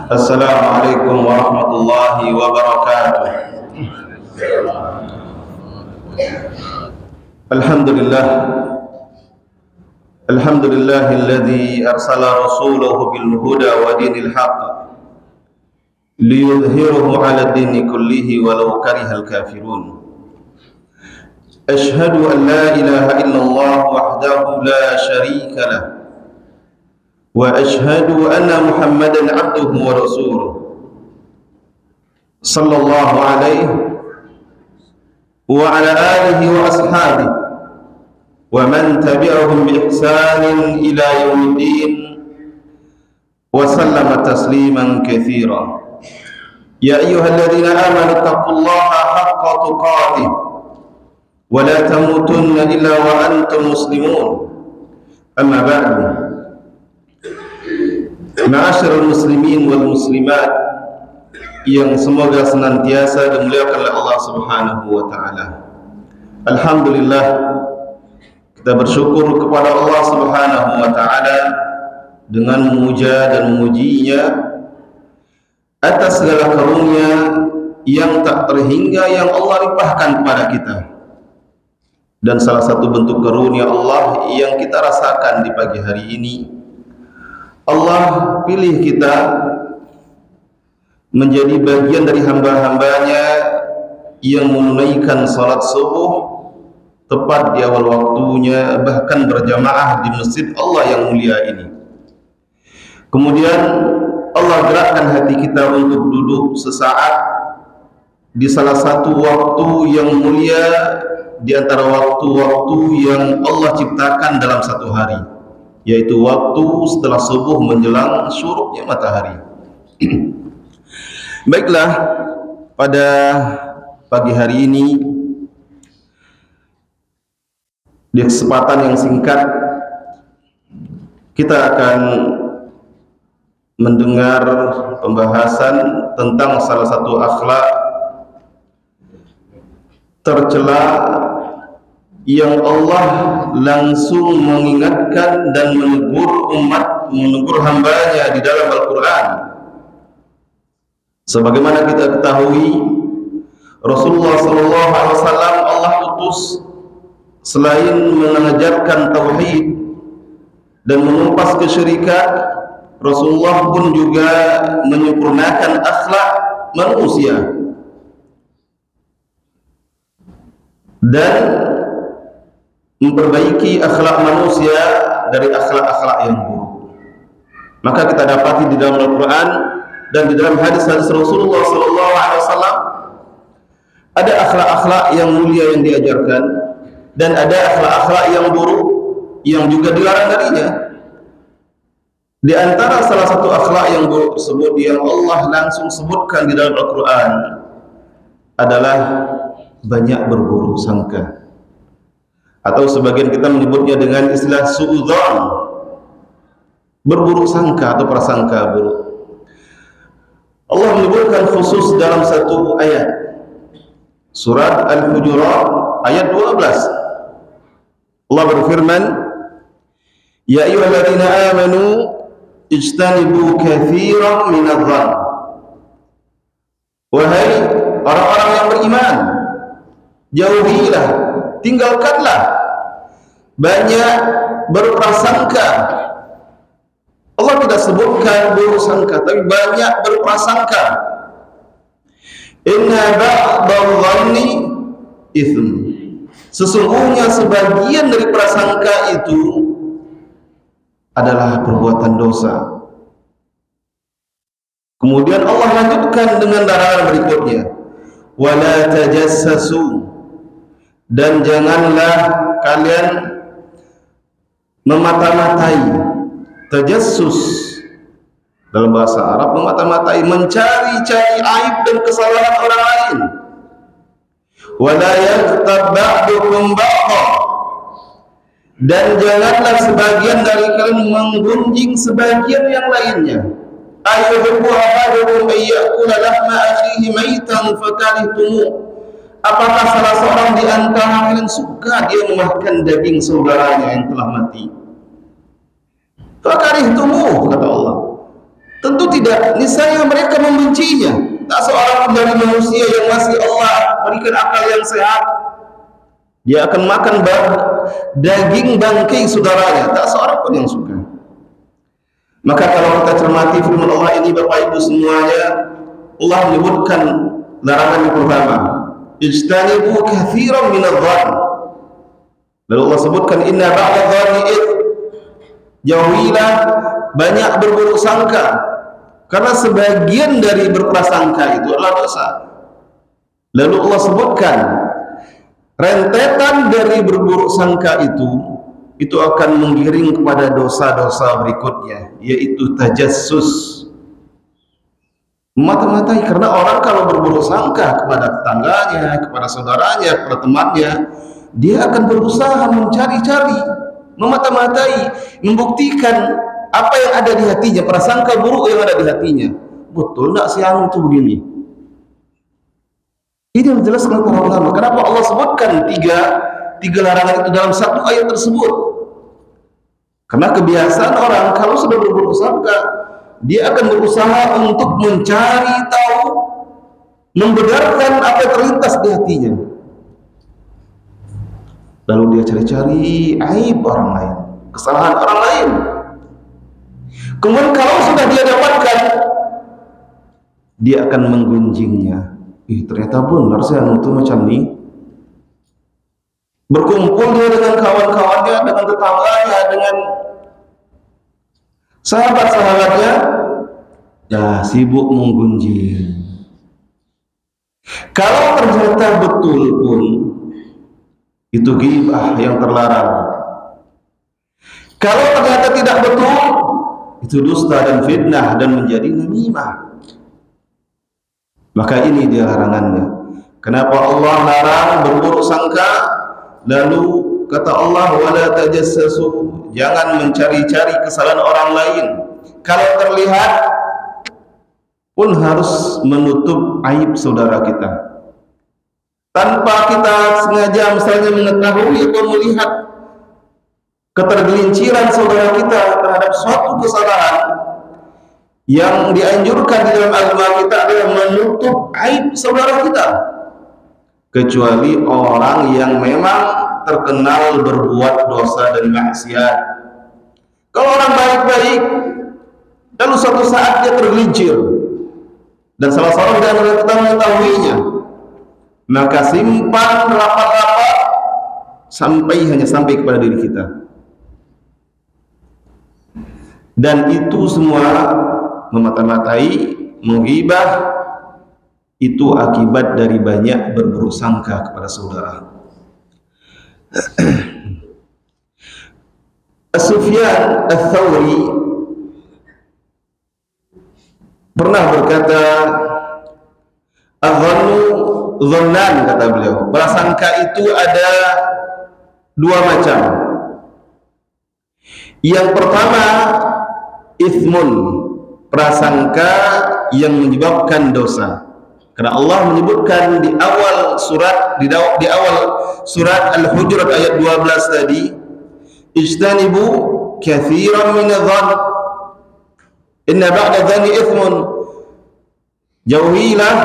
Assalamualaikum warahmatullahi wabarakatuh. Alhamdulillah. Alhamdulillahilladzi arsala rasulahu bil huda wa dinil haqq liyudhhirahu 'ala ad-dini kullihi walau karihal kafirun. Ashhadu an la ilaha illallah wahdahu la syarika lah. Wa ashhadu anna Muhammadan 'abduhu wa rasuluh. Sallallahu alaihi wa ala alihi wa ashabihi wa man tabi'ahum bi ihsanin ila yaumiddin wa sallama tasliman katsira. Ya ayyuhalladzina amanu taqullaha haqqa tuqatih wa la tamutunna illa wa antum muslimun. Amma ba'du. Ma'asyiral muslimin wal muslimat yang semoga senantiasa dimuliakan oleh Allah Subhanahu wa taala. Alhamdulillah, kita bersyukur kepada Allah Subhanahu wa taala dengan memuja dan memujinya atas segala karunia yang tak terhingga yang Allah limpahkan kepada kita. Dan salah satu bentuk karunia Allah yang kita rasakan di pagi hari ini, Allah pilih kita menjadi bagian dari hamba-hambanya yang menunaikan salat subuh tepat di awal waktunya, bahkan berjamaah di masjid Allah yang mulia ini. Kemudian Allah gerakkan hati kita untuk duduk sesaat di salah satu waktu yang mulia di antara waktu-waktu yang Allah ciptakan dalam satu hari, yaitu waktu setelah subuh menjelang syuruknya matahari. Baiklah, pada pagi hari ini di kesempatan yang singkat kita akan mendengar pembahasan tentang salah satu akhlak tercela yang Allah langsung mengingatkan dan menegur hambanya di dalam Al-Quran. Sebagaimana kita ketahui, Rasulullah SAW Allah utus selain mengajarkan tauhid dan menumpas kesyirikan, Rasulullah pun juga menyempurnakan akhlak manusia dan memperbaiki akhlak manusia dari akhlak-akhlak yang buruk. Maka kita dapati di dalam Al-Quran dan di dalam hadis-hadis Rasulullah SAW ada akhlak-akhlak yang mulia yang diajarkan dan ada akhlak-akhlak yang buruk yang juga dilarang darinya. Di antara salah satu akhlak yang buruk tersebut yang Allah langsung sebutkan di dalam Al-Quran adalah banyak berburuk sangka, atau sebagian kita menyebutnya dengan istilah suudzon, berburuk sangka atau prasangka buruk. Allah menyebutkan khusus dalam satu ayat, surat Al-Hujurat ayat 12. Allah berfirman, ya ayyuhalladzina amanu ijtanibu katsiran minadh-dhann. Wahai orang-orang yang beriman, jauhilah, tinggalkanlah banyak berprasangka. Allah tidak sebutkan buruk sangka, tapi banyak berprasangka. Inna ba'dadh-dhanni itsm. Sesungguhnya sebagian dari prasangka itu adalah perbuatan dosa. Kemudian Allah lanjutkan dengan larangan berikutnya, wala tajassasu, dan janganlah kalian memata-matai. Tajassus dalam bahasa Arab memata-matai, mencari-cari aib dan kesalahan orang lain. Wala yaghtab ba'dukum Dan janganlah sebagian dari kalian menggunjing sebagian yang lainnya. Ayyuhibbu ahadukum ayyakula lahma akhihi maitan fakarihtumuh. Apakah salah seorang di antara kalian suka dia memakan daging saudaranya yang telah mati? Fakarihtumuh, kata Allah. Tentu tidak, niscaya mereka membencinya. Tak seorang dari manusia yang masih Allah berikan akal yang sehat, dia akan makan daging bangkai saudaranya. Tak seorang pun yang suka. Maka kalau kita cermati firman Allah ini, Bapak Ibu semuanya, Allah menyebutkan larangan yang pertama, ijtanibu katsiran minadh-dhann. Lalu Allah sebutkan inna ba'dadh-dhanni its, jauhilah banyak berburuk sangka, karena sebagian dari berprasangka itu adalah dosa. Lalu Allah sebutkan rentetan dari berburuk sangka itu akan menggiring kepada dosa-dosa berikutnya, yaitu tajassus, mata-matai. Karena orang kalau berburuk sangka kepada tetangganya, kepada saudaranya, kepada temannya, dia akan berusaha mencari-cari, memata-matai, membuktikan apa yang ada di hatinya, prasangka buruk yang ada di hatinya. Betul enggak si anu itu begini? Ini yang dijelaskan oleh para ulama. Kenapa Allah sebutkan tiga larangan itu dalam satu ayat tersebut? Karena kebiasaan orang kalau sudah berburuk sangka, dia akan berusaha untuk mencari tahu, membenarkan apa yang terlintas di hatinya. Lalu dia cari-cari aib orang lain, kesalahan orang lain. Kemudian kalau sudah dia dapatkan, dia akan menggunjingnya. Ternyata benar sih anu itu macam ini. Berkumpul dia dengan kawan-kawannya, dengan tetangganya, dengan sahabat-sahabatnya, ya sibuk menggunjing. Kalau ternyata betul pun itu ghibah yang terlarang. Kalau ternyata tidak betul, itu dusta dan fitnah dan menjadi namimah. Maka ini dia larangannya. Kenapa Allah larang berburuk sangka? Lalu kata Allah, wala tajassasu, jangan mencari-cari kesalahan orang lain. Kalau terlihat pun harus menutup aib saudara kita. Tanpa kita sengaja misalnya mengetahui atau melihat ketergelinciran saudara kita terhadap suatu kesalahan, yang dianjurkan di dalam agama kita adalah menutup aib saudara kita, kecuali orang yang memang terkenal berbuat dosa dan maksiat. Kalau orang baik-baik, lalu suatu saat dia tergelincir dan salah seorang di antara kita mengetahuinya, maka simpan rapat-rapat hanya sampai kepada diri kita. Dan itu semua memata-matai, menghibah, itu akibat dari banyak berburuk sangka kepada saudara. Sufyan Ats-Tsauri pernah berkata, "Adh-dhannu dhannan," kata beliau. Prasangka itu ada dua macam. Yang pertama, ithmun, prasangka yang menyebabkan dosa. Karena Allah menyebutkan di awal surat Al-Hujurat ayat 12 tadi, ijtanibu katsiran minadh-dhann inna ba'dadh-dhanni ithmun. Jauhilah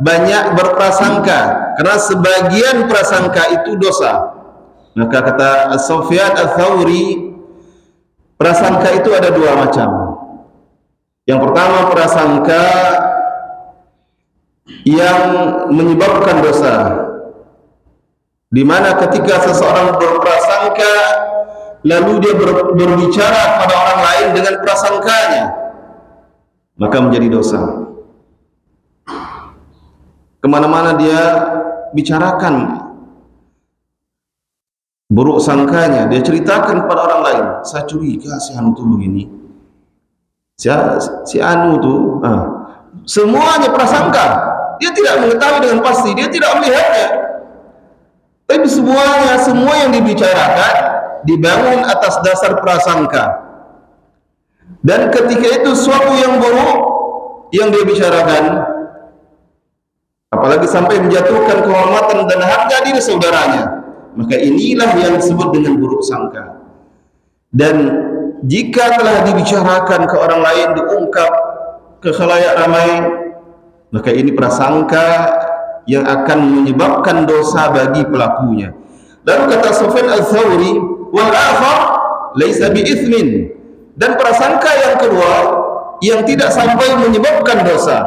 banyak berprasangka, karena sebagian prasangka itu dosa. Maka kata Sufyan Ats-Tsauri, prasangka itu ada dua macam. Yang pertama, prasangka yang menyebabkan dosa, di mana ketika seseorang berprasangka lalu dia berbicara pada orang lain dengan prasangkanya, maka menjadi dosa. Kemana-mana dia bicarakan buruk sangkanya, dia ceritakan pada orang lain, saya curiga si anu tuh begini, si anu tuh, semuanya prasangka. Dia tidak mengetahui dengan pasti, dia tidak melihatnya, tapi semua yang dibicarakan dibangun atas dasar prasangka. Dan ketika itu suatu yang buruk yang dia bicarakan, apalagi sampai menjatuhkan kehormatan dan harga diri saudaranya, maka inilah yang disebut dengan buruk sangka. Dan jika telah dibicarakan ke orang lain, diungkap ke khalayak ramai, maka ini prasangka yang akan menyebabkan dosa bagi pelakunya. Lalu kata Sufyan Ats-Tsauri, wal akhar laisa bi itsmin, dan prasangka yang kedua yang tidak sampai menyebabkan dosa,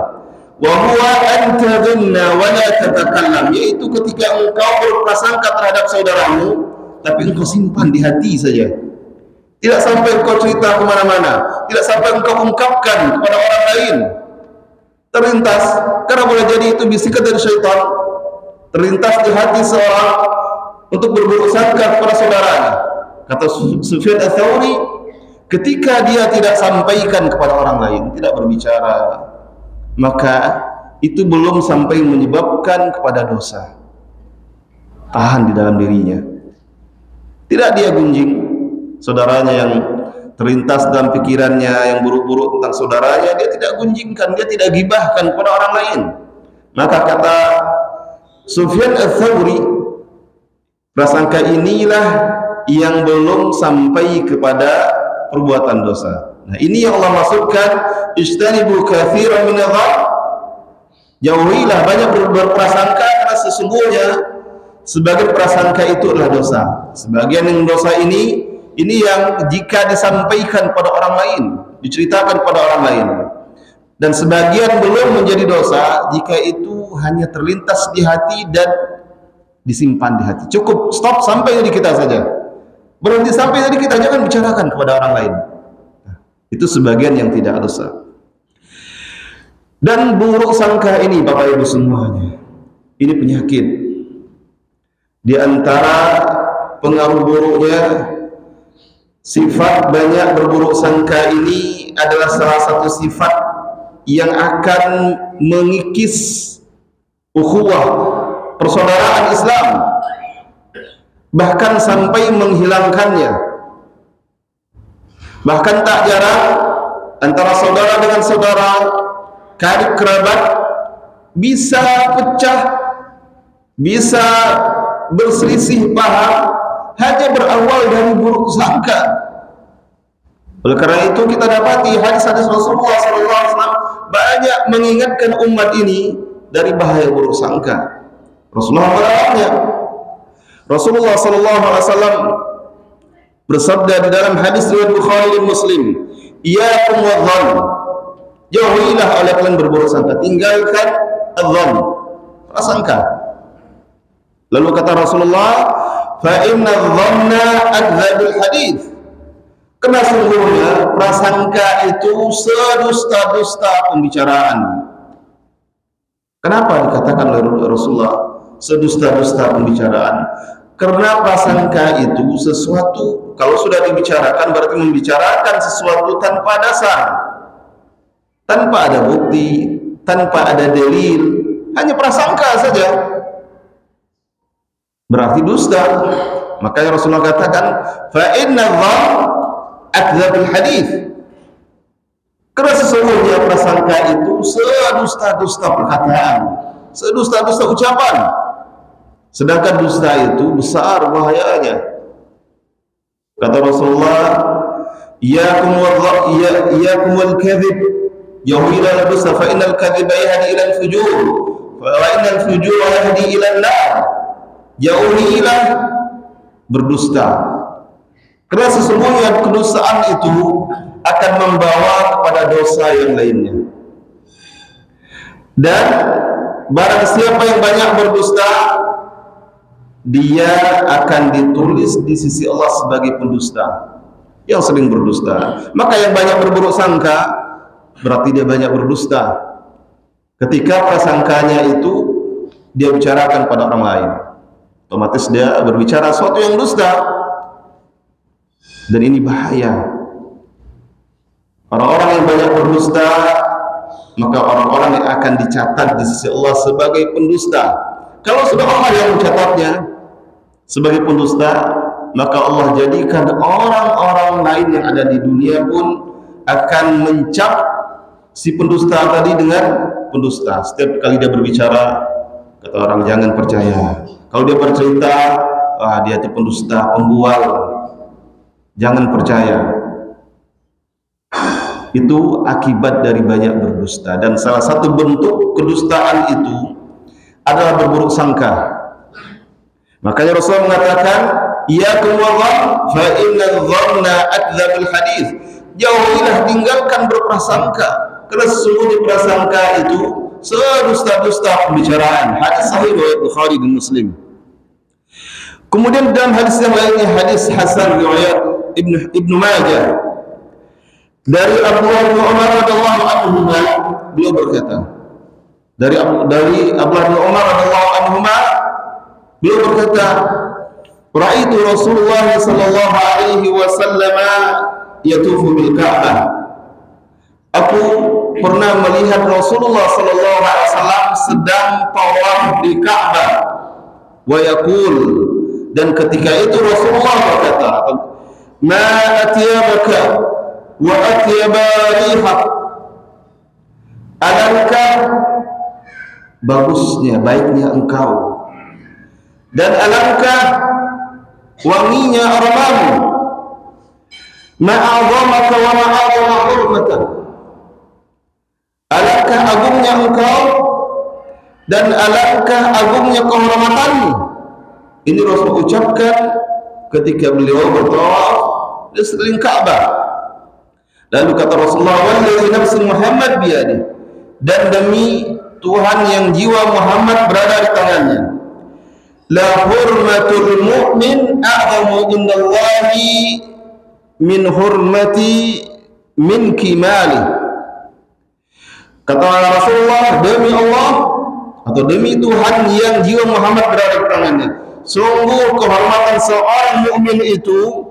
wa huwa an tadhunna wa la tatakallam, yaitu ketika engkau berprasangka terhadap saudaramu tapi engkau simpan di hati saja, tidak sampai engkau cerita kemana-mana, tidak sampai engkau ungkapkan kepada orang lain. Terlintas, karena boleh jadi itu bisikan dari syaitan, terlintas di hati seorang untuk berburuk sangka kepada saudaranya. Kata Sufyan Ats-Tsauri, ketika dia tidak sampaikan kepada orang lain, tidak berbicara, maka itu belum sampai menyebabkan kepada dosa. Tahan di dalam dirinya, tidak dia gunjing saudaranya yang terlintas dalam pikirannya yang buruk-buruk tentang saudaranya, dia tidak gunjingkan, dia tidak gibahkan kepada orang lain. Maka kata Sufyan Ats-Tsauri, prasangka inilah yang belum sampai kepada perbuatan dosa. Nah, ini yang Allah maksudkan, ijtanibu katsiran minadh-dhann, jauhilah banyak berprasangka, karena sesungguhnya sebagian prasangka itu adalah dosa. Sebagian yang dosa ini yang jika disampaikan pada orang lain, diceritakan pada orang lain, dan sebagian belum menjadi dosa jika itu hanya terlintas di hati dan disimpan di hati. Cukup stop sampai di kita saja, berhenti sampai di kita, jangan bicarakan kepada orang lain. Itu sebagian yang tidak dosa. Dan buruk sangka ini, Bapak Ibu semuanya, ini penyakit. Di antara pengaruh buruknya, sifat banyak berburuk sangka ini adalah salah satu sifat yang akan mengikis ukhuwah, persaudaraan Islam, bahkan sampai menghilangkannya. Bahkan tak jarang antara saudara dengan saudara, karib kerabat bisa pecah, bisa berselisih paham hanya berawal dari buruk sangka. Oleh karena itu kita dapati hadis-hadis Rasulullah SAW banyak mengingatkan umat ini dari bahaya buruk sangka. Rasulullah melarangnya. Rasulullah SAW bersabda di dalam hadis riwayat Bukhari dan Muslim, iyyakum wadh-dhann, jauhilah oleh kalian berburuk sangka, tinggalkan adzan, prasangka. Lalu kata Rasulullah, fa inna dhanna akdzabul hadits, karena sungguhnya prasangka itu sedusta-dusta pembicaraan. Kenapa dikatakan oleh Rasulullah sedusta-dusta pembicaraan? Karena prasangka itu sesuatu, kalau sudah dibicarakan berarti membicarakan sesuatu tanpa dasar, tanpa ada bukti, tanpa ada dalil, hanya prasangka saja, berarti dusta. Makanya Rasulullah katakan, fa inna dhann akdzabul hadits, karena sesungguhnya prasangka itu sedusta-dusta perkataan, sedusta-dusta ucapan. Sedangkan dusta itu besar bahayanya. Kata Rasulullah, iyyakum wal kadhib, jauhilah dusta, fa innal kadhiba yahdi ila al-fujur, wa innal fujura yahdi ila an-nar. Jauhilah berdusta, karena sesungguhnya kedustaan itu akan membawa kepada dosa yang lainnya. Dan barang siapa yang banyak berdusta, dia akan ditulis di sisi Allah sebagai pendusta, yang sering berdusta. Maka yang banyak berburuk sangka berarti dia banyak berdusta. Ketika prasangkanya itu dia bicarakan pada orang lain, otomatis dia berbicara sesuatu yang dusta. Dan ini bahaya. Orang-orang yang banyak berdusta, maka orang-orang yang akan dicatat di sisi Allah sebagai pendusta. Kalau sudah Allah yang mencatatnya sebagai pendusta, maka Allah jadikan orang-orang lain yang ada di dunia pun akan mencap si pendusta tadi dengan pendusta. Setiap kali dia berbicara, kata orang jangan percaya. Kalau dia bercerita, wah dia itu pendusta, pembual, jangan percaya. Itu akibat dari banyak berdusta, dan salah satu bentuk kedustaan itu adalah berburuk sangka. Makanya Rasulullah mengatakan, iyyakum wadh-dhann fa inna dhanna akdzabul hadits. Jauhilah, tinggalkan berprasangka, karena sesungguhnya prasangka itu sedusta-dusta pembicaraan. Hadis sahih riwayat Bukhari dan Muslim. Kemudian dalam hadis yang lainnya, hadis hasan riwayat Ibnu Majah dari Abdullah bin Umar radhiyallahu anhu, beliau berkata, dari Abdullah bin Umar radhiyallahu anhu, beliau berkata, ra'aitu Rasulullah sallallahu alaihi wasallam yatufu bil Ka'bah. Aku pernah melihat Rasulullah sallallahu alaihi wasallam sedang tawaf di Ka'bah. Wa yaqul, dan ketika itu Rasulullah berkata, ma atyabaka wa atyaba rihak. Alangkah bagusnya, baiknya engkau, dan alangkah wanginya aromamu. Ma'azamaka wa ma'azama hurmata. Alangkah agungnya engkau dan alangkah agungnya kehormatanmu. Ini Rasul ucapkan ketika beliau bertawaf di sekeliling Ka'bah. Lalu kata Rasulullah, wallazi nafsi Muhammad biyadihi, dan demi Tuhan yang jiwa Muhammad berada di tangannya, la hurmatul mu'min a'zamu indallahi min hurmati min kimali. Kata Rasulullah, demi Allah atau demi Tuhan yang jiwa Muhammad berada di tangannya, sungguh kehormatan seorang mukmin itu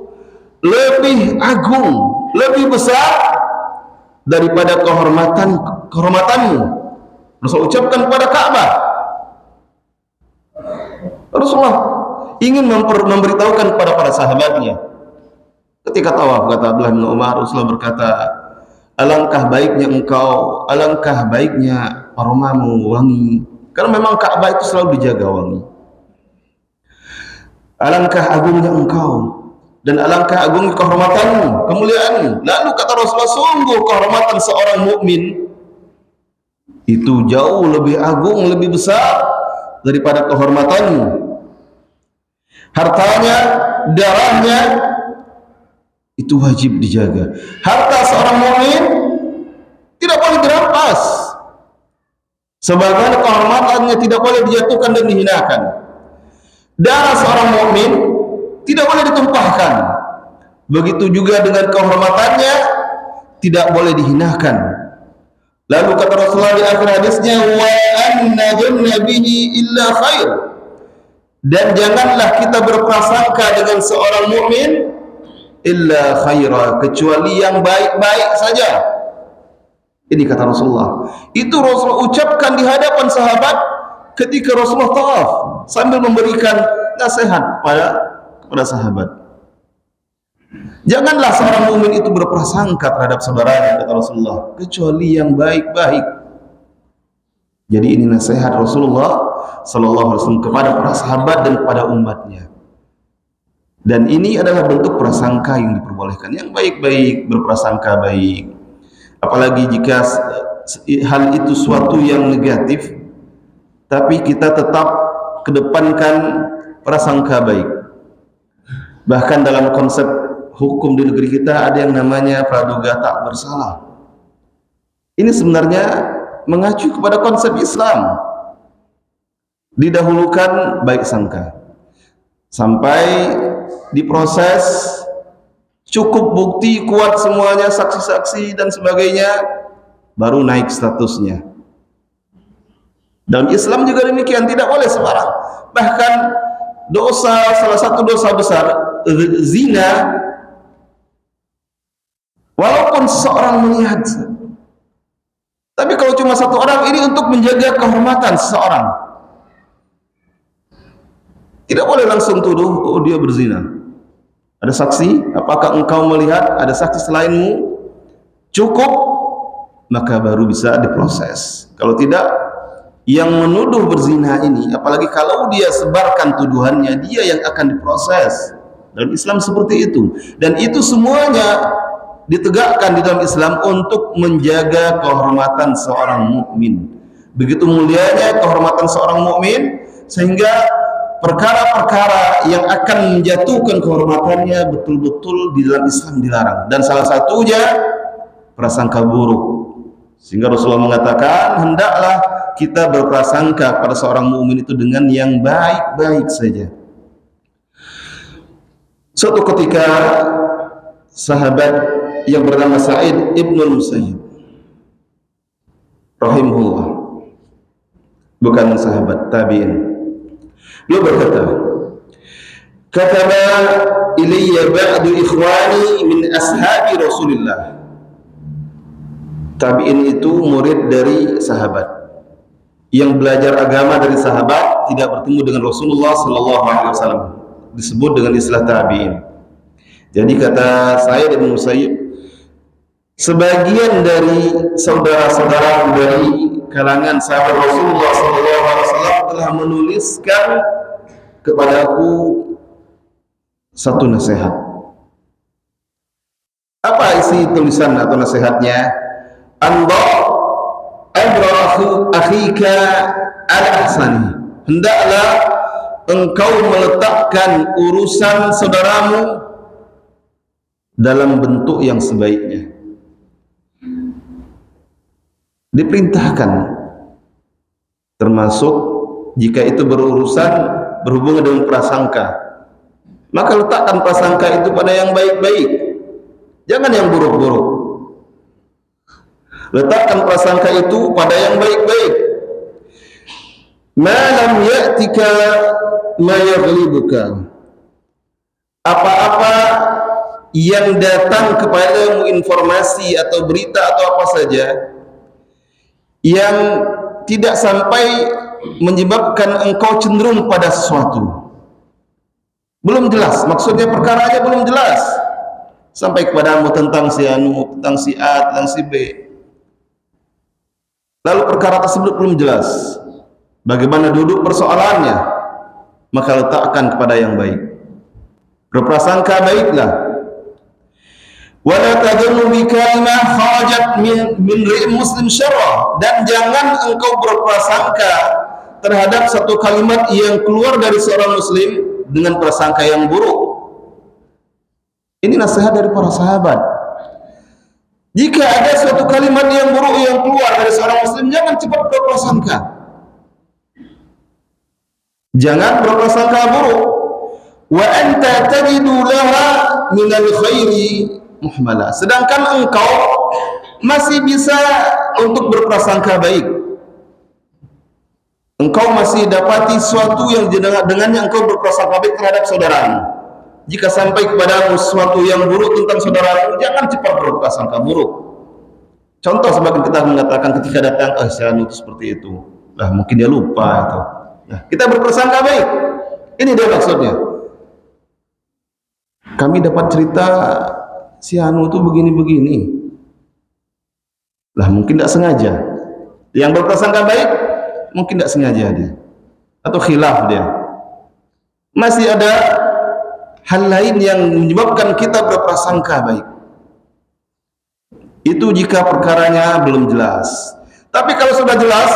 lebih agung, lebih besar daripada kehormatanmu. Rasul ucapkan kepada Ka'bah. Rasulullah ingin memberitahukan kepada para sahabatnya. Ketika tawaf, kata Abdullah bin Umar, Rasulullah berkata, alangkah baiknya engkau, alangkah baiknya aromamu, wangi. Karena memang Ka'bah itu selalu dijaga wangi. Alangkah agungnya engkau dan alangkah agungnya kehormatanmu, kemuliaanmu. Lalu kata Rasulullah, sungguh kehormatan seorang mukmin itu jauh lebih agung, lebih besar daripada kehormatanmu. Hartanya, darahnya itu wajib dijaga. Harta seorang mukmin tidak boleh dirampas. Sebagaimana kehormatannya tidak boleh dijatuhkan dan dihinakan. Darah seorang mukmin tidak boleh ditumpahkan. Begitu juga dengan kehormatannya tidak boleh dihinakan. Lalu kata Rasulullah di akhir hadisnya, wa anna dhanna bihi illa khair. Dan janganlah kita berprasangka dengan seorang mukmin illa khaira, kecuali yang baik-baik saja. Ini kata Rasulullah. Itu Rasulullah ucapkan di hadapan sahabat ketika Rasulullah tawaf, sambil memberikan nasihat kepada sahabat. Janganlah seorang mukmin itu berprasangka terhadap saudaranya, kata Rasulullah, kecuali yang baik-baik. Jadi ini nasihat Rasulullah sallallahu alaihi wasallam kepada para sahabat dan kepada umatnya. Dan ini adalah bentuk prasangka yang diperbolehkan, yang baik-baik, berprasangka baik. Apalagi jika hal itu suatu yang negatif, tapi kita tetap kedepankan prasangka baik. Bahkan dalam konsep hukum di negeri kita ada yang namanya praduga tak bersalah. Ini sebenarnya mengacu kepada konsep Islam. Didahulukan baik sangka sampai diproses, cukup bukti kuat semuanya, saksi-saksi dan sebagainya, baru naik statusnya. Dalam Islam juga demikian, tidak boleh sembarang. Bahkan dosa, salah satu dosa besar, zina, walaupun seseorang melihat, tapi kalau cuma satu orang, ini untuk menjaga kehormatan seseorang. Tidak boleh langsung tuduh, oh dia berzina. Ada saksi? Apakah engkau melihat ada saksi selainmu? Cukup, maka baru bisa diproses. Kalau tidak, yang menuduh berzina ini, apalagi kalau dia sebarkan tuduhannya, dia yang akan diproses. Dalam Islam seperti itu. Dan itu semuanya ditegakkan di dalam Islam untuk menjaga kehormatan seorang mukmin. Begitu mulianya kehormatan seorang mukmin, sehingga perkara-perkara yang akan menjatuhkan kehormatannya betul-betul di dalam Islam dilarang. Dan salah satunya prasangka buruk. Sehingga Rasulullah mengatakan, hendaklah kita berprasangka pada seorang mukmin itu dengan yang baik-baik saja. Suatu ketika sahabat yang bernama Sa'id ibnul Musayyib rahimahullah, bukan sahabat, tabi'in, beliau berkata, kataba ilayya ba'du ikhwani min ashabi Rasulillah. Tabi'in itu murid dari sahabat yang belajar agama dari sahabat, tidak bertemu dengan Rasulullah sallallahu alaihi wasallam, disebut dengan istilah tabi'in. Jadi kata Sa'id bin Musayyib, sebagian dari saudara-saudara dari kalangan sahabat Rasulullah sallallahu alaihi wasallam telah menuliskan kepadaku satu nasihat. Apa isi tulisan atau nasihatnya? Anda abrahu akhika al-ahsani. Hendaklah engkau meletakkan urusan saudaramu dalam bentuk yang sebaiknya. Diperintahkan, termasuk jika itu berurusan berhubungan dengan prasangka, maka letakkan prasangka itu pada yang baik-baik, jangan yang buruk-buruk. Letakkan prasangka itu pada yang baik-baik. Ma lam ya'tika ma yaghlibuka. Apa-apa yang datang kepadamu, informasi atau berita atau apa saja yang tidak sampai menyebabkan engkau cenderung pada sesuatu, belum jelas, maksudnya perkaranya belum jelas, sampai kepadamu tentang si anu, tentang si A, tentang si B, lalu perkara tersebut belum jelas bagaimana duduk persoalannya, maka letakkan kepada yang baik, berprasangka baiklah. Wala tadunnu bi kalimah kharajat min ri'in muslim syarra, dan jangan engkau berprasangka terhadap satu kalimat yang keluar dari seorang muslim dengan prasangka yang buruk. Ini nasihat dari para sahabat. Jika ada suatu kalimat yang buruk yang keluar dari seorang muslim, jangan cepat berprasangka. Jangan berprasangka buruk. Wa anta tajidu laha minal khairi muhmala. Sedangkan engkau masih bisa untuk berprasangka baik. Engkau masih dapati sesuatu yang dengannya engkau berprasangka baik terhadap saudaramu. Jika sampai kepadamu sesuatu yang buruk tentang saudaramu, jangan cepat berprasangka buruk. Contoh sebagian kita mengatakan ketika datang, si anu itu seperti itu. Lah mungkin dia lupa itu. Nah, kita berprasangka baik. Ini dia maksudnya. Kami dapat cerita si anu itu begini-begini. Lah mungkin tidak sengaja. Yang berprasangka baik mungkin tidak sengaja dia, atau khilaf dia. Masih ada hal lain yang menyebabkan kita berprasangka baik. Itu jika perkaranya belum jelas. Tapi kalau sudah jelas,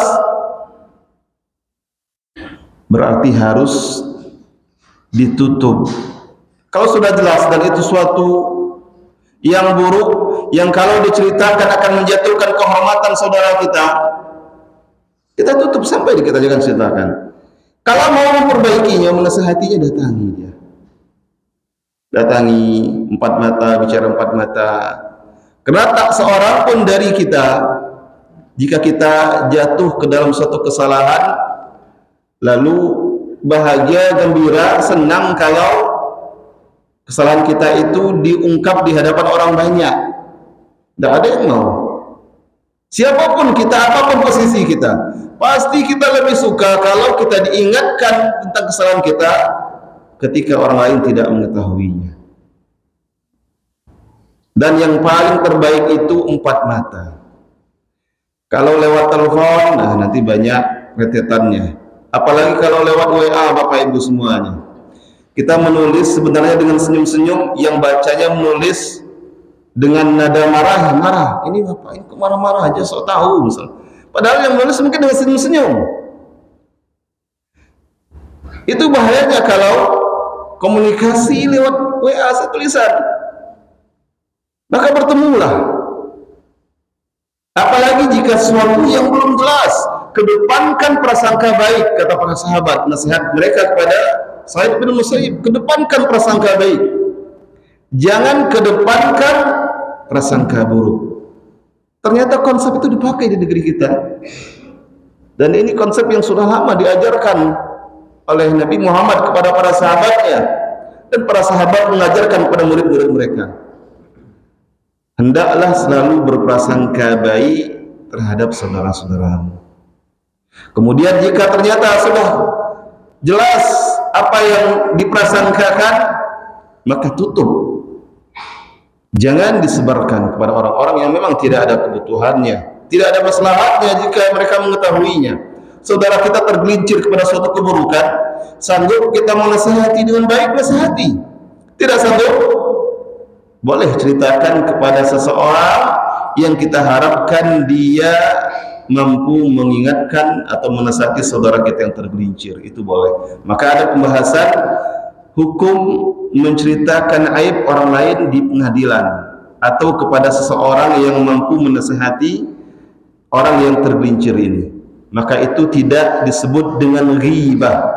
berarti harus ditutup. Kalau sudah jelas dan itu suatu yang buruk, yang kalau diceritakan akan menjatuhkan kehormatan saudara kita, kita tutup sampai kita jangan ceritakan. Kalau mau memperbaikinya, menasihatinya, datangi dia. Datangi empat mata, bicara empat mata. Karena tak seorang pun dari kita, jika kita jatuh ke dalam suatu kesalahan, lalu bahagia, gembira, senang kalau kesalahan kita itu diungkap di hadapan orang banyak. Tidak ada yang mau. Siapapun kita, apapun posisi kita, pasti kita lebih suka kalau kita diingatkan tentang kesalahan kita ketika orang lain tidak mengetahuinya. Dan yang paling terbaik itu 4 mata. Kalau lewat telepon, nah nanti banyak rentetannya. Apalagi kalau lewat WA, Bapak Ibu semuanya. Kita menulis sebenarnya dengan senyum-senyum, yang bacanya menulis dengan nada marah. Ini Bapak ini kok marah-marah aja, sok tahu misal. Padahal yang menulis mungkin dengan senyum-senyum. Itu bahayanya kalau komunikasi lewat WA tulisan. Maka bertemulah. Apalagi jika sesuatu yang belum jelas, kedepankan prasangka baik, kata para sahabat, nasihat mereka kepada Sa'id bin Musayyib, kedepankan prasangka baik, jangan kedepankan prasangka buruk. Ternyata konsep itu dipakai di negeri kita, dan ini konsep yang sudah lama diajarkan oleh Nabi Muhammad kepada para sahabatnya, dan para sahabat mengajarkan kepada murid-murid mereka. Hendaklah selalu berprasangka baik terhadap saudara-saudaramu. Kemudian jika ternyata sudah jelas apa yang diprasangkakan, maka tutup. Jangan disebarkan kepada orang-orang yang memang tidak ada kebutuhannya, tidak ada maslahatnya jika mereka mengetahuinya. Saudara kita tergelincir kepada suatu keburukan, sanggup kita menasihati dengan baik, nasihati. Tidak sanggup, boleh ceritakan kepada seseorang yang kita harapkan dia mampu mengingatkan atau menasihati saudara kita yang tergelincir, itu boleh. Maka ada pembahasan hukum menceritakan aib orang lain di pengadilan atau kepada seseorang yang mampu menasihati orang yang tergelincir ini. Maka itu tidak disebut dengan ghibah,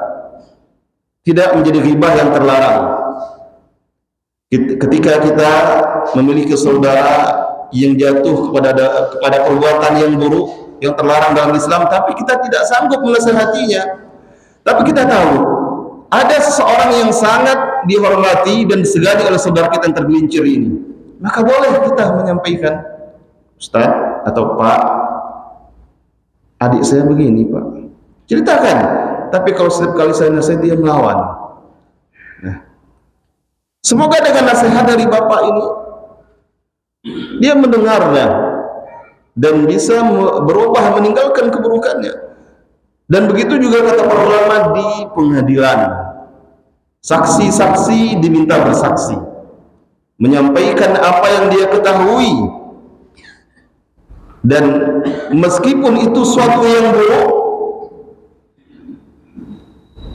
tidak menjadi ghibah yang terlarang. Ketika kita memiliki saudara yang jatuh kepada perbuatan yang buruk, yang terlarang dalam Islam, tapi kita tidak sanggup menasihatinya, tapi kita tahu ada seseorang yang sangat dihormati dan disegani oleh saudara kita yang tergelincir ini, maka boleh kita menyampaikan, Ustaz atau Pak, adik saya begini Pak, ceritakan. Tapi kalau setiap kali saya nasihat dia melawan. Nah, semoga dengan nasihat dari Bapak ini dia mendengarnya dan bisa berubah, meninggalkan keburukannya. Dan begitu juga kata para ulama di pengadilan, saksi-saksi diminta bersaksi, menyampaikan apa yang dia ketahui, dan meskipun itu suatu yang buruk,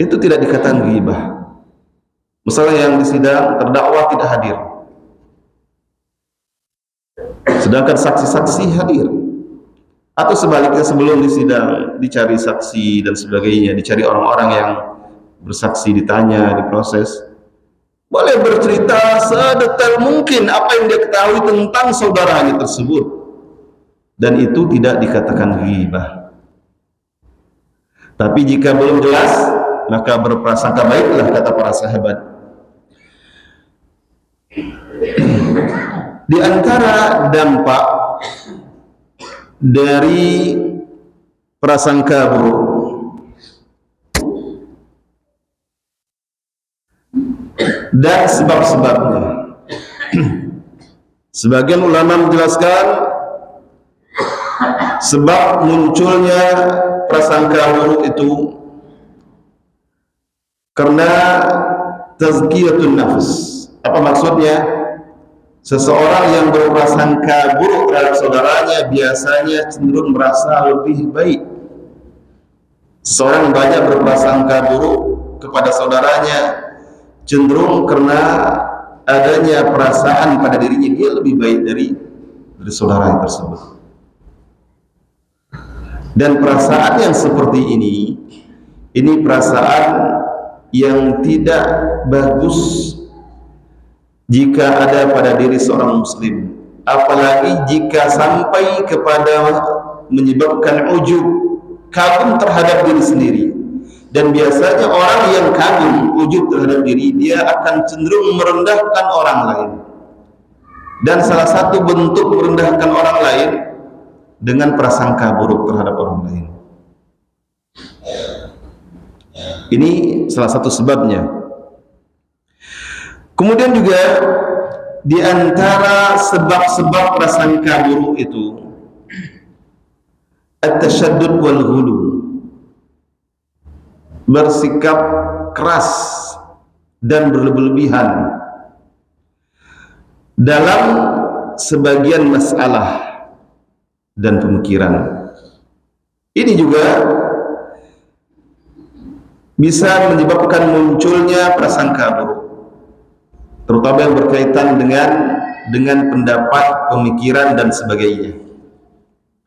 itu tidak dikatakan ghibah. Misalnya yang di sidang terdakwa tidak hadir, sedangkan saksi-saksi hadir, atau sebaliknya sebelum di sidang dicari saksi dan sebagainya, dicari orang-orang yang bersaksi, ditanya, diproses, boleh bercerita sedetail mungkin apa yang dia ketahui tentang saudaranya tersebut, dan itu tidak dikatakan ghibah. Tapi jika belum jelas, maka berprasangka baiklah, kata para sahabat. Di antara dampak dari prasangka buruk dan sebab-sebabnya, sebagian ulama menjelaskan sebab munculnya prasangka buruk itu karena tazkiyatun nafs. Apa maksudnya? Seseorang yang berprasangka buruk terhadap saudaranya biasanya cenderung merasa lebih baik. Seseorang yang banyak berprasangka buruk kepada saudaranya cenderung karena adanya perasaan pada dirinya dia lebih baik dari saudara yang tersebut. Dan perasaan yang seperti ini perasaan yang tidak bagus jika ada pada diri seorang muslim, apalagi jika sampai kepada menyebabkan ujub, kagum terhadap diri sendiri. Dan biasanya orang yang kagum, ujub terhadap diri, dia akan cenderung merendahkan orang lain. Dan salah satu bentuk merendahkan orang lain dengan prasangka buruk terhadap orang lain. Ini salah satu sebabnya. Kemudian juga di antara sebab-sebab prasangka buruk itu at-tashaddud wal ghulu, bersikap keras dan berlebihan dalam sebagian masalah dan pemikiran. Ini juga bisa menyebabkan munculnya prasangka buruk, terutama yang berkaitan dengan pendapat, pemikiran dan sebagainya.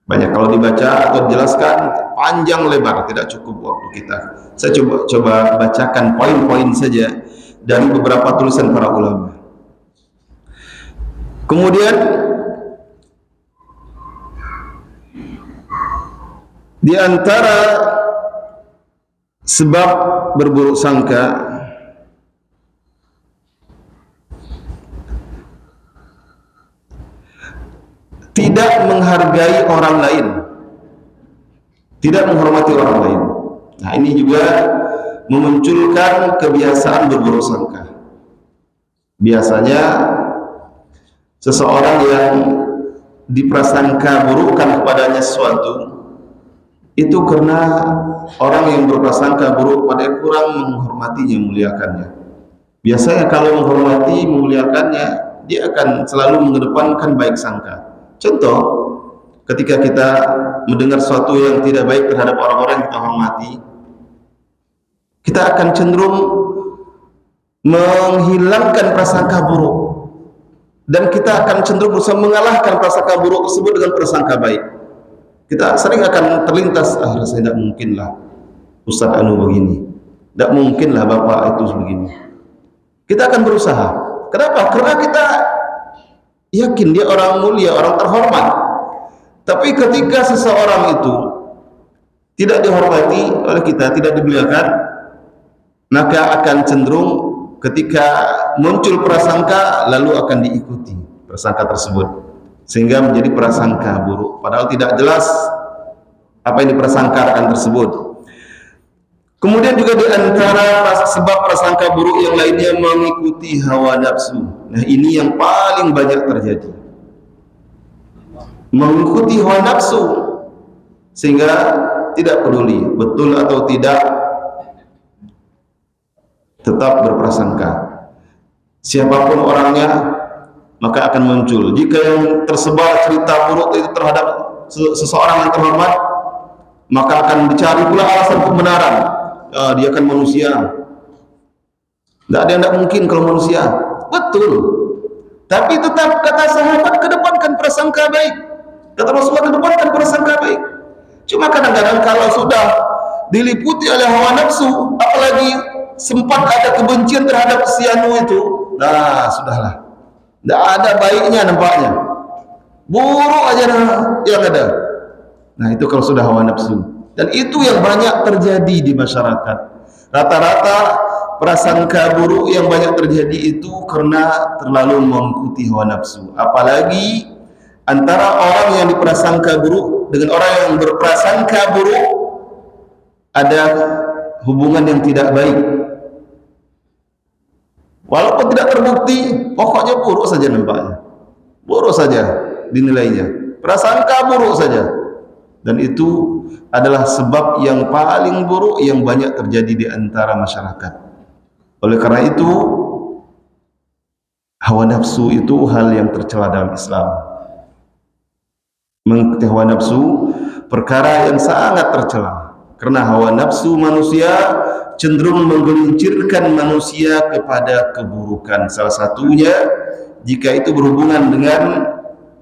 Banyak kalau dibaca atau dijelaskan panjang lebar, tidak cukup waktu kita. Saya coba bacakan poin-poin saja dari beberapa tulisan para ulama. Kemudian di antara sebab berburuk sangka tidak menghargai orang lain, tidak menghormati orang lain. Nah, ini juga memunculkan kebiasaan berburuk sangka. Biasanya seseorang yang diprasangka burukkan kepadanya sesuatu itu karena orang yang berprasangka buruk pada kurang menghormatinya, memuliakannya. Biasanya kalau menghormati, memuliakannya, dia akan selalu mengedepankan baik sangka. Contoh, ketika kita mendengar sesuatu yang tidak baik terhadap orang-orang yang kita hormati, kita akan cenderung menghilangkan prasangka buruk, dan kita akan cenderung berusaha mengalahkan prasangka buruk tersebut dengan prasangka baik. Kita sering akan terlintas, rasanya tidak mungkin lah Ustaz Anu begini, tidak mungkin lah Bapak itu begini. Kita akan berusaha. Kenapa? Karena kita yakin dia orang mulia, orang terhormat. Tapi ketika seseorang itu tidak dihormati oleh kita, tidak dimuliakan, maka akan cenderung ketika muncul prasangka lalu akan diikuti prasangka tersebut, sehingga menjadi prasangka buruk, padahal tidak jelas apa yang diprasangkakan tersebut. Kemudian juga di antara sebab prasangka buruk yang lainnya mengikuti hawa nafsu. Nah, ini yang paling banyak terjadi, mengikuti hawa nafsu, sehingga tidak peduli betul atau tidak, tetap berprasangka. Siapapun orangnya, maka akan muncul. Jika yang tersebar cerita buruk itu terhadap seseorang yang terhormat, maka akan dicari pula alasan kebenaran. Dia kan manusia. Tidak ada yang tidak mungkin kalau manusia. Betul. Tapi tetap kata sahabat, kedepankan prasangka baik. Kata Rasulullah, kedepankan prasangka baik. Cuma kadang-kadang kalau sudah diliputi oleh hawa nafsu, apalagi sempat ada kebencian terhadap si anu itu, nah sudahlah. Tidak ada baiknya nampaknya, buruk aja yang ada. Nah, itu kalau sudah hawa nafsu. Dan itu yang banyak terjadi di masyarakat. Rata-rata prasangka buruk yang banyak terjadi itu karena terlalu mengikuti hawa nafsu. Apalagi antara orang yang diprasangka buruk dengan orang yang berprasangka buruk ada hubungan yang tidak baik. Walaupun tidak terbukti, pokoknya buruk saja nampaknya, buruk saja dinilainya, prasangka buruk saja. Dan itu adalah sebab yang paling buruk yang banyak terjadi di antara masyarakat. Oleh karena itu, hawa nafsu itu hal yang tercela dalam Islam. Mengikuti hawa nafsu perkara yang sangat tercela, karena hawa nafsu manusia cenderung menggelincirkan manusia kepada keburukan. Salah satunya, jika itu berhubungan dengan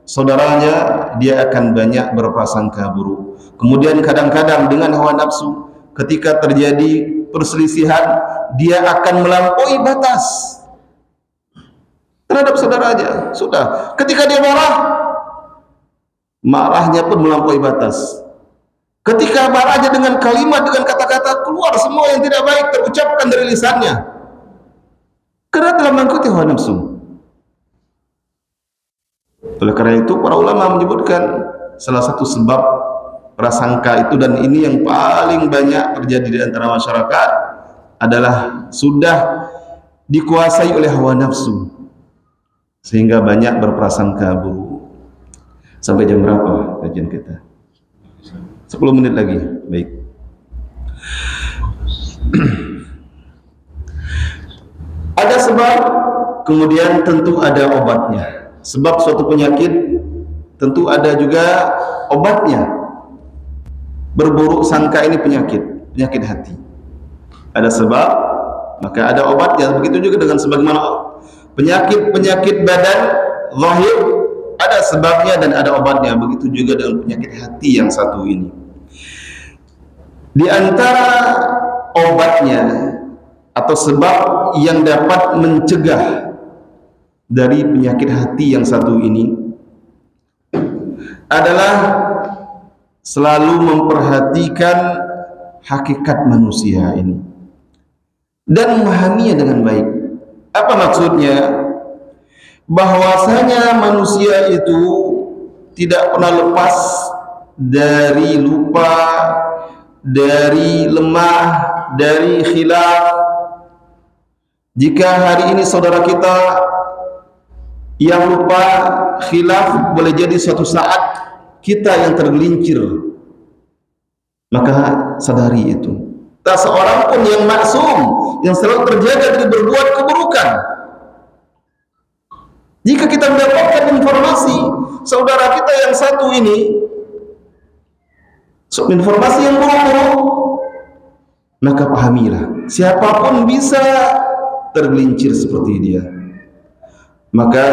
saudaranya, dia akan banyak berprasangka buruk. Kemudian kadang-kadang dengan hawa nafsu, ketika terjadi perselisihan, dia akan melampaui batas terhadap saudaranya. Sudah, ketika dia marah, marahnya pun melampaui batas. Ketika marahnya dengan kalimat, dengan kata-kata, keluar semua yang tidak baik terucapkan dari lisannya, karena telah mengikuti hawa nafsu. Oleh karena itu, para ulama menyebutkan salah satu sebab prasangka itu, dan ini yang paling banyak terjadi di antara masyarakat, adalah sudah dikuasai oleh hawa nafsu. sehingga banyak berprasangka buruk. Sampai jam berapa kajian kita? 10 menit lagi. Baik. Ada sebab, kemudian tentu ada obatnya. Sebab suatu penyakit tentu ada juga obatnya. Berburuk sangka ini penyakit hati. Ada sebab, maka ada obatnya. Begitu juga dengan sebagaimana penyakit badan zahir ada sebabnya dan ada obatnya. Begitu juga dengan penyakit hati yang satu ini. Di antara obatnya atau sebab yang dapat mencegah dari penyakit hati yang satu ini adalah selalu memperhatikan hakikat manusia ini dan memahaminya dengan baik. Apa maksudnya? Bahwasanya manusia itu tidak pernah lepas dari lupa, dari lemah, dari khilaf. Jika hari ini saudara kita yang lupa khilaf, boleh jadi suatu saat kita yang tergelincir, maka sadari itu. Tak seorang pun yang maksum, yang selalu terjaga dari berbuat keburukan. Jika kita mendapatkan informasi saudara kita yang satu ini, informasi yang buruk-buruk, maka pahamilah, siapapun bisa tergelincir seperti dia. Maka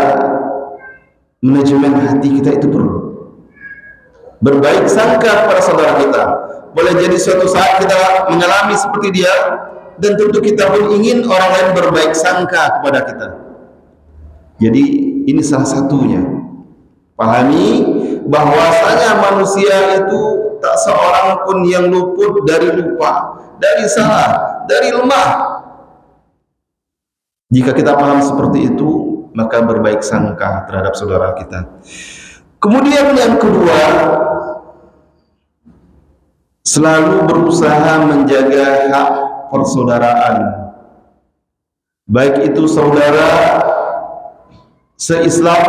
manajemen hati kita itu perlu. Berbaik sangka kepada saudara kita. Boleh jadi suatu saat kita mengalami seperti dia, dan tentu kita pun ingin orang lain berbaik sangka kepada kita. Jadi ini salah satunya. Pahami bahwasanya manusia itu tak seorang pun yang luput dari lupa, dari salah, dari lemah. Jika kita paham seperti itu, maka berbaik sangka terhadap saudara kita. Kemudian yang kedua, selalu berusaha menjaga hak persaudaraan, baik itu saudara se-Islam,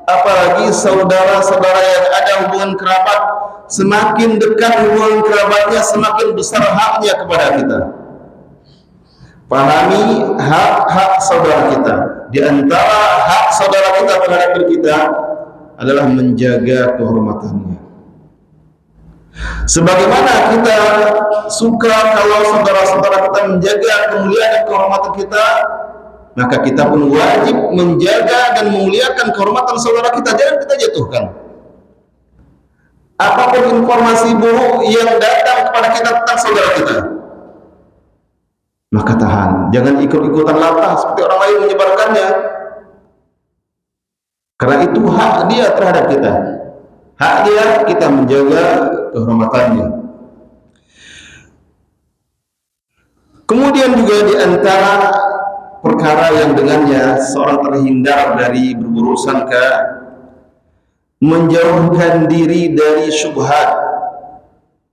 apalagi saudara-saudara yang ada hubungan kerabat. Semakin dekat hubungan kerabatnya, semakin besar haknya kepada kita. Pahami hak-hak saudara kita. Di antara hak saudara kita terhadap diri kita adalah menjaga kehormatannya. Sebagaimana kita suka kalau saudara-saudara kita menjaga kemuliaan dan kehormatan kita, maka kita pun wajib menjaga dan memuliakan kehormatan saudara kita. Jangan kita jatuhkan. Apapun informasi buruk yang datang kepada kita tentang saudara kita, maka tahan. Jangan ikut-ikutan latah seperti orang lain menyebarkannya. Karena itu hak dia terhadap kita. Hak dia kita menjaga kehormatannya. Kemudian juga di antara perkara yang dengannya seorang terhindar dari berburuk sangka, menjauhkan diri dari syubhat,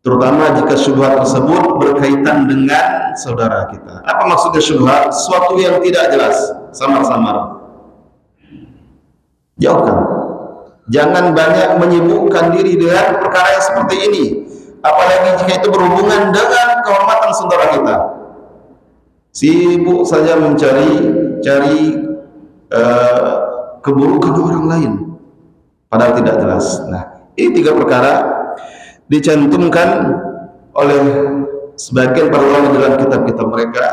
terutama jika syubhat tersebut berkaitan dengan saudara kita. Apa maksudnya syubhat? Sesuatu yang tidak jelas, samar-samar. Jauhkan. Jangan banyak menyibukkan diri dengan perkara yang seperti ini, apalagi jika itu berhubungan dengan kehormatan saudara kita. Sibuk saja mencari keburukan orang lain, padahal tidak jelas. Nah, ini 3 perkara dicantumkan oleh sebagian para ulama dalam kitab-kitab mereka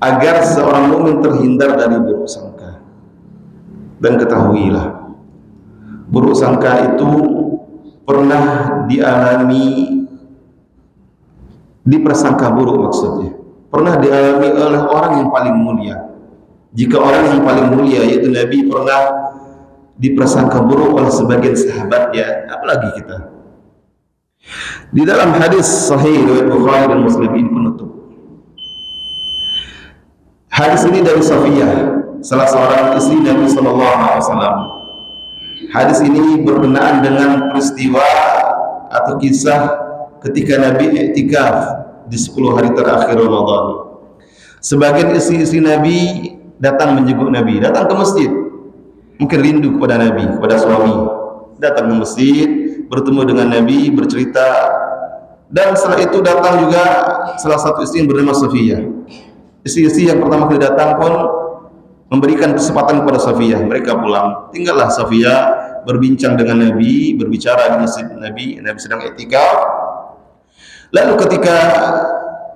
agar seorang mukmin terhindar dari buruk sangka. Dan ketahuilah, buruk sangka itu pernah dialami, dipersangka buruk maksudnya, pernah dialami oleh orang yang paling mulia. Jika orang yang paling mulia yaitu Nabi pernah dipersangka buruk oleh sebagian sahabatnya, apalagi kita. Di dalam hadis sahih riwayat Bukhari dan Muslim ini penutup. Hadis ini dari Safiyah, salah seorang istri Nabi SAW. Hadis ini berkenaan dengan peristiwa atau kisah ketika Nabi i'tikaf di 10 hari terakhir Ramadan. Sebagian istri-istri Nabi datang menjenguk Nabi, datang ke masjid, mungkin rindu kepada Nabi, kepada suami, datang ke masjid, bertemu dengan Nabi, bercerita. Dan setelah itu datang juga salah satu istri yang bernama Safiyah. Istri-istri yang pertama kali datang pun memberikan kesempatan kepada Safiyah. Mereka pulang, tinggallah Safiyah berbincang dengan Nabi, berbicara di masjid Nabi. Nabi sedang i'tikaf. Lalu ketika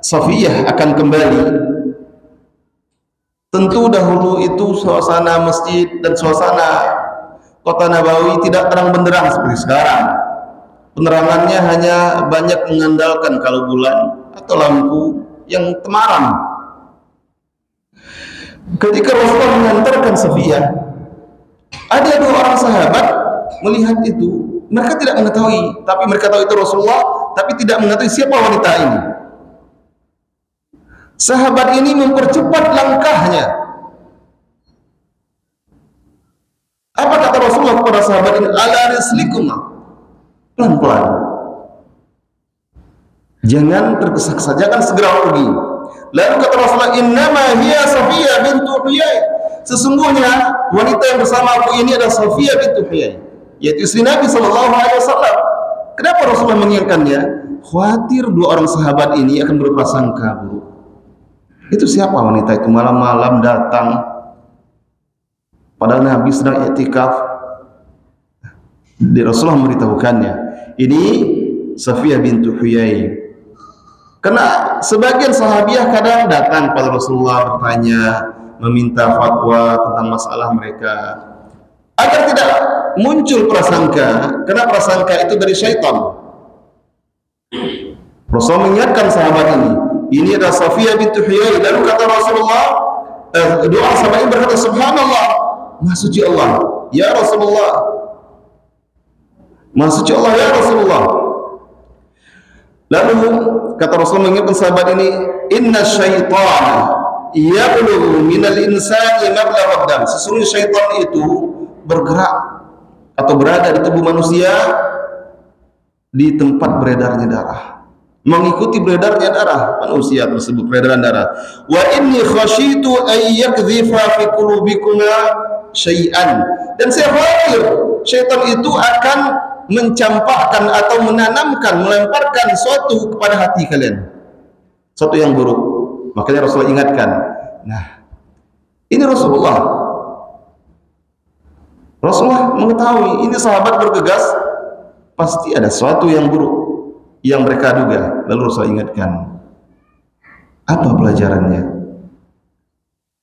Safiyah akan kembali, tentu dahulu itu suasana masjid dan suasana kota Nabawi tidak terang benderang seperti sekarang. Penerangannya hanya banyak mengandalkan kalau bulan atau lampu yang temaram. Ketika Rasulullah mengantarkan Safiyah, ada dua orang sahabat melihat itu. Mereka tidak mengetahui, tapi mereka tahu itu Rasulullah, tapi tidak mengetahui siapa wanita ini. Sahabat ini mempercepat langkahnya. Apa kata Rasulullah kepada sahabat ini? Ala rislikum, pelan-pelan, jangan tergesa-gesa, jangan segera pergi. Lalu kata Rasulullah, innama hiya Safiyah bintu Huyai, sesungguhnya wanita yang bersama aku ini adalah Safiyah bintu Huyai, yaitu istri Nabi SAW. Kenapa Rasulullah mengingatkannya? Khawatir dua orang sahabat ini akan berprasangka buruk. Itu siapa wanita itu malam-malam datang, padahal Nabi sedang i'tikaf. Rasulullah memberitahukannya, ini Safiyah bintu Huyai. Karena sebagian sahabiah kadang datang pada Rasulullah bertanya, meminta fatwa tentang masalah mereka, agar tidak muncul prasangka, karena prasangka itu dari syaitan. Rasulullah mengingatkan sahabat ini adalah Safiyah bintu Huyai. Lalu kata Rasulullah, doa sahabat ini berkata, subhanallah, maha suci Allah ya Rasulullah, maha suci Allah ya Rasulullah. Lalu kata Rasulullah mengingatkan sahabat ini, inna syaitana yablughu minal insani mablagha dam, sesungguhnya syaitan itu bergerak atau berada di tubuh manusia di tempat beredarnya darah, mengikuti beredarnya darah manusia tersebut, peredaran darah. Wa inni khasyitu ay yakdhifa fi qulubikuma syai'an, dan saya khawatir syaitan itu akan mencampakkan atau menanamkan, melemparkan suatu kepada hati kalian, suatu yang buruk. Makanya Rasulullah ingatkan. Nah, ini Rasulullah mengetahui ini sahabat bergegas, pasti ada sesuatu yang buruk yang mereka duga. Lalu Rasulullah ingatkan, apa pelajarannya?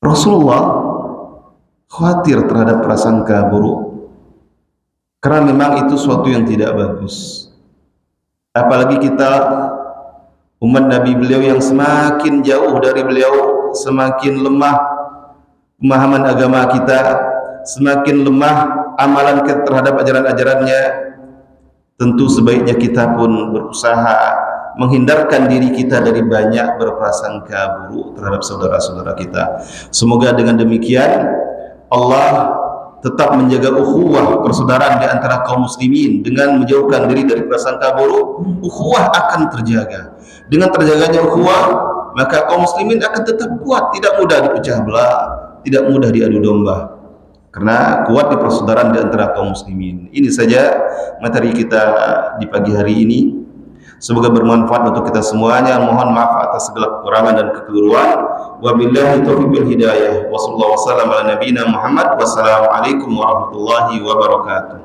Rasulullah khawatir terhadap prasangka buruk, karena memang itu suatu yang tidak bagus. Apalagi kita umat Nabi beliau yang semakin jauh dari beliau, semakin lemah pemahaman agama kita, semakin lemah amalan kita terhadap ajaran-ajarannya. Tentu sebaiknya kita pun berusaha menghindarkan diri kita dari banyak berprasangka buruk terhadap saudara-saudara kita. Semoga dengan demikian Allah tetap menjaga ukhuwah persaudaraan di antara kaum muslimin. Dengan menjauhkan diri dari prasangka buruk, ukhuwah akan terjaga. Dengan terjaganya ukhuwah, maka kaum muslimin akan tetap kuat, tidak mudah dipecah belah, tidak mudah diadu domba, karena kuat di persaudaraan di antara kaum muslimin. Ini saja materi kita di pagi hari ini. Semoga bermanfaat untuk kita semuanya. Mohon maaf atas segala kekurangan dan kekeliruan. Wabillahi taufiq wal hidayah. Wassallallahu wasallam ala nabiyina Muhammad. Wassalamualaikum warahmatullahi wabarakatuh.